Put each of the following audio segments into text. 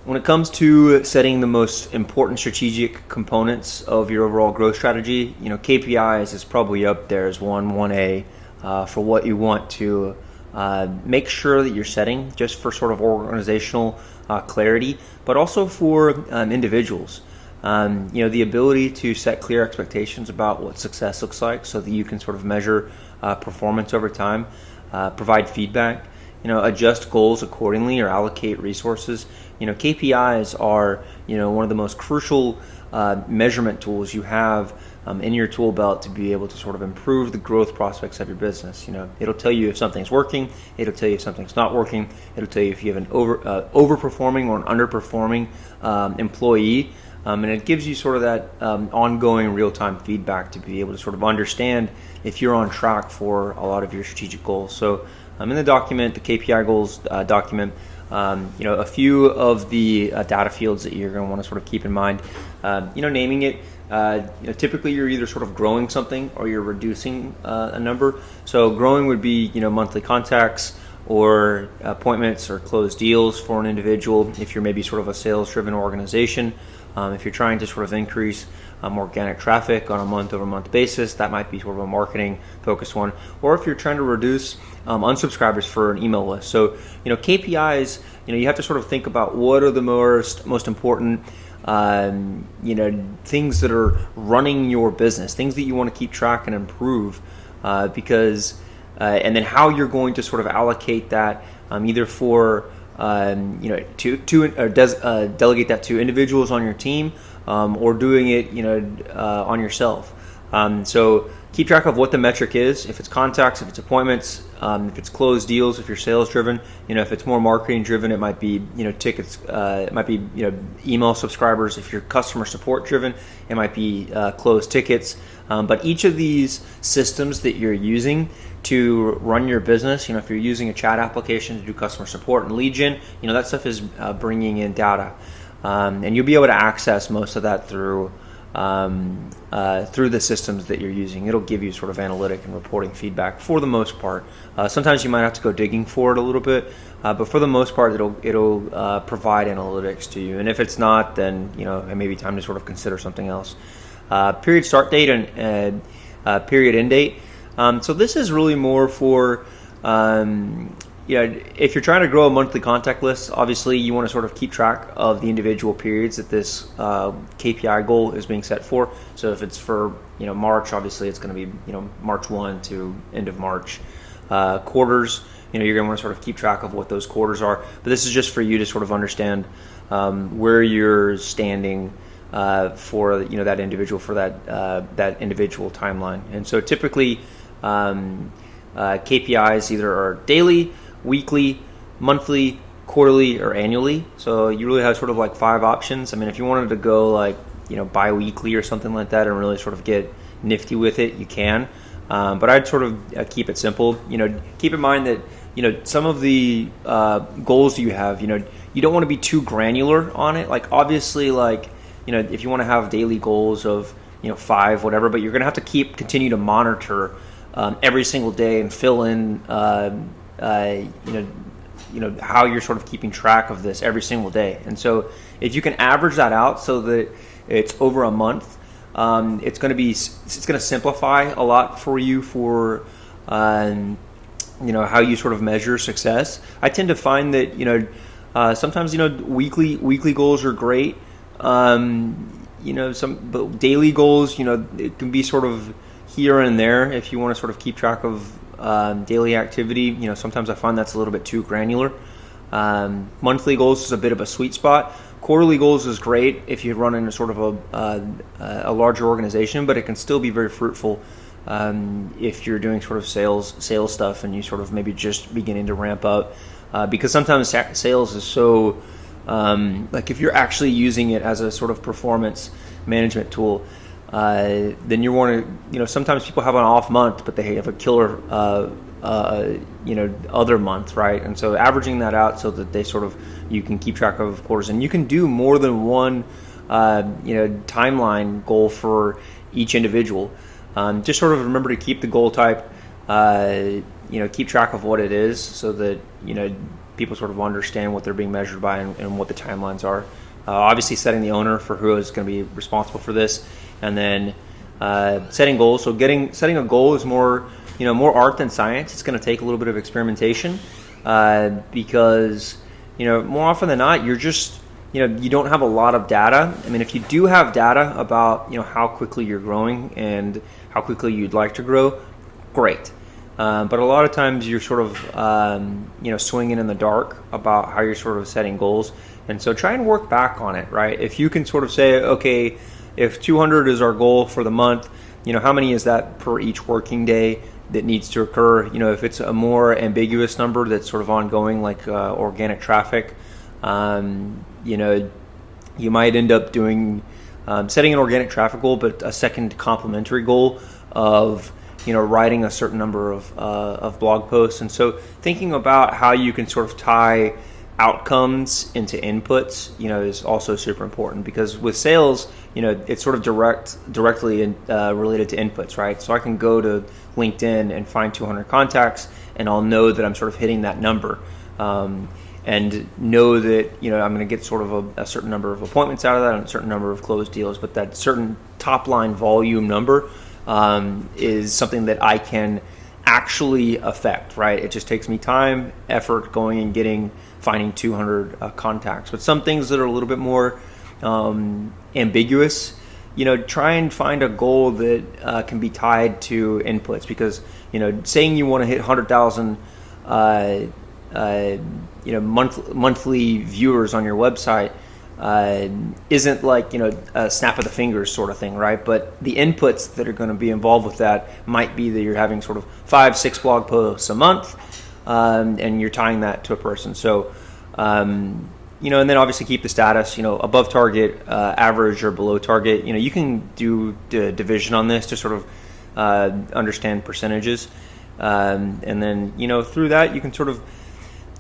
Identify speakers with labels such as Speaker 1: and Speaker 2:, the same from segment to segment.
Speaker 1: when it comes to setting the most important strategic components of your overall growth strategy, KPIs is probably up there as 1A for what you want to make sure that you're setting, just for sort of organizational clarity, but also for individuals. The ability to set clear expectations about what success looks like so that you can sort of measure performance over time, provide feedback, adjust goals accordingly or allocate resources. KPIs are, one of the most crucial measurement tools you have in your tool belt to be able to sort of improve the growth prospects of your business. It'll tell you if something's working, it'll tell you if something's not working, it'll tell you if you have an overperforming or an underperforming employee. And it gives you sort of that ongoing real-time feedback to be able to sort of understand if you're on track for a lot of your strategic goals. So in the document, the KPI goals document, a few of the data fields that you're going to want to sort of keep in mind, naming it. Typically you're either sort of growing something or you're reducing a number. So growing would be, monthly contacts or appointments or closed deals for an individual if you're maybe sort of a sales-driven organization. If you're trying to sort of increase organic traffic on a month-over-month basis, that might be sort of a marketing-focused one. Or if you're trying to reduce unsubscribers for an email list. So, KPIs, you have to sort of think about what are the most important things that are running your business, things that you want to keep track and improve, because and then how you're going to sort of allocate that either for delegate that to individuals on your team, or doing it, on yourself. So keep track of what the metric is. If it's contacts, if it's appointments, if it's closed deals, if you're sales driven, if it's more marketing driven, it might be, tickets, it might be, email subscribers. If you're customer support driven, it might be closed tickets. But each of these systems that you're using to run your business, if you're using a chat application to do customer support and lead gen, that stuff is bringing in data, and you'll be able to access most of that through the systems that you're using. It'll give you sort of analytic and reporting feedback for the most part. Sometimes you might have to go digging for it a little bit, but for the most part, it'll provide analytics to you. And if it's not, then it may be time to sort of consider something else. Period start date and period end date. So this is really more for, if you're trying to grow a monthly contact list, obviously you want to sort of keep track of the individual periods that this KPI goal is being set for. So if it's for, March, obviously it's going to be, March 1 to end of March. Quarters, you're going to want to sort of keep track of what those quarters are. But this is just for you to sort of understand where you're standing for, that individual, for that individual timeline. And so typically, KPIs either are daily, weekly, monthly, quarterly, or annually. So you really have sort of like 5 options. I mean, if you wanted to go like, bi-weekly or something like that and really sort of get nifty with it, you can. But I'd sort of keep it simple. Keep in mind that, some of the goals you have, you don't want to be too granular on it. Like obviously, like, if you want to have daily goals of, 5, whatever, but you're going to have to continue to monitor every single day and fill in, how you're sort of keeping track of this every single day. And so if you can average that out so that it's over a month, it's going to simplify a lot for you for, how you sort of measure success. I tend to find that, sometimes, weekly goals are great. But daily goals, it can be sort of here and there if you want to sort of keep track of daily activity. Sometimes I find that's a little bit too granular. Monthly goals is a bit of a sweet spot. Quarterly goals is great if you run in a sort of a larger organization, but it can still be very fruitful if you're doing sort of sales stuff and you sort of maybe just beginning to ramp up, because sometimes sales is so like if you're actually using it as a sort of performance management tool, then you want to, sometimes people have an off month, but they have a killer, other month, right? And so averaging that out so that you can keep track of quarters, and you can do more than one, timeline goal for each individual. Just sort of remember to keep the goal type, keep track of what it is so that, people sort of understand what they're being measured by and what the timelines are. Obviously, setting the owner for who is going to be responsible for this, and then setting goals. So setting a goal is more art than science. It's going to take a little bit of experimentation because more often than not, you're just you don't have a lot of data. I mean, if you do have data about how quickly you're growing and how quickly you'd like to grow, great. But a lot of times you're sort of swinging in the dark about how you're sort of setting goals. And so try and work back on it, right? If you can sort of say, okay, if 200 is our goal for the month, how many is that per each working day that needs to occur? If it's a more ambiguous number that's sort of ongoing, like organic traffic, you might end up doing setting an organic traffic goal, but a second complementary goal of writing a certain number of blog posts. And so thinking about how you can sort of tie outcomes into inputs, is also super important, because with sales, it's sort of directly related to inputs, right? So I can go to LinkedIn and find 200 contacts, and I'll know that I'm sort of hitting that number, and know that I'm going to get sort of a certain number of appointments out of that and a certain number of closed deals. But that certain top line volume number is something that I can actually affect, right? It just takes me time, effort going and finding 200 contacts. But some things that are a little bit more ambiguous, try and find a goal that can be tied to inputs, because saying you want to hit 100,000 monthly viewers on your website isn't like a snap of the fingers sort of thing, right? But the inputs that are going to be involved with that might be that you're having sort of 5-6 blog posts a month, and you're tying that to a person. So and then obviously keep the status above target, average, or below target. You can do division on this to sort of understand percentages, and then through that you can sort of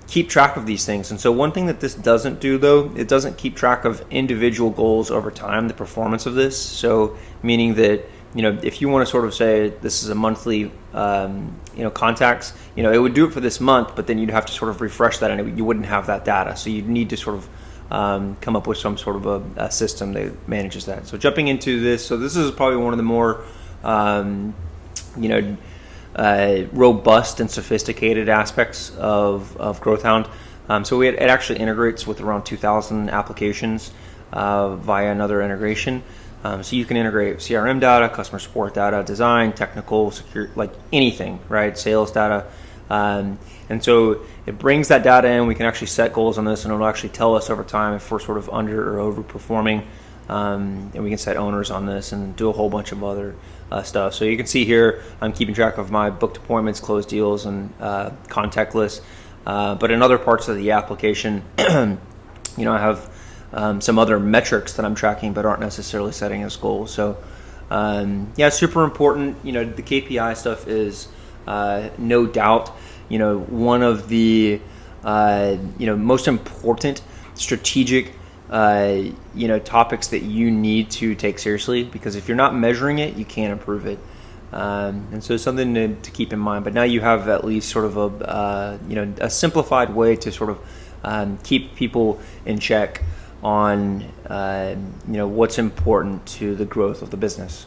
Speaker 1: keep track of these things. And so one thing that this doesn't do, though, it doesn't keep track of individual goals over time, the performance of this. So meaning that if you want to sort of say this is a monthly contacts, it would do it for this month, but then you'd have to sort of refresh that, and you wouldn't have that data. So you'd need to sort of come up with some sort of a system that manages that. So jumping into this, so this is probably one of the more robust and sophisticated aspects of GrowthHound. So it actually integrates with around 2,000 applications via another integration. So you can integrate CRM data, customer support data, design, technical, secure, like anything, right? Sales data. And so it brings that data in. We can actually set goals on this, and it'll actually tell us over time if we're sort of under or overperforming. And we can set owners on this and do a whole bunch of other stuff. So you can see here, I'm keeping track of my booked appointments, closed deals, and contact lists. But in other parts of the application, I have some other metrics that I'm tracking but aren't necessarily setting as goals. So super important. The KPI stuff is no doubt one of the most important strategic topics that you need to take seriously, because if you're not measuring it, you can't improve it. And so something to keep in mind. But now you have at least sort of a simplified way to sort of keep people in check on what's important to the growth of the business.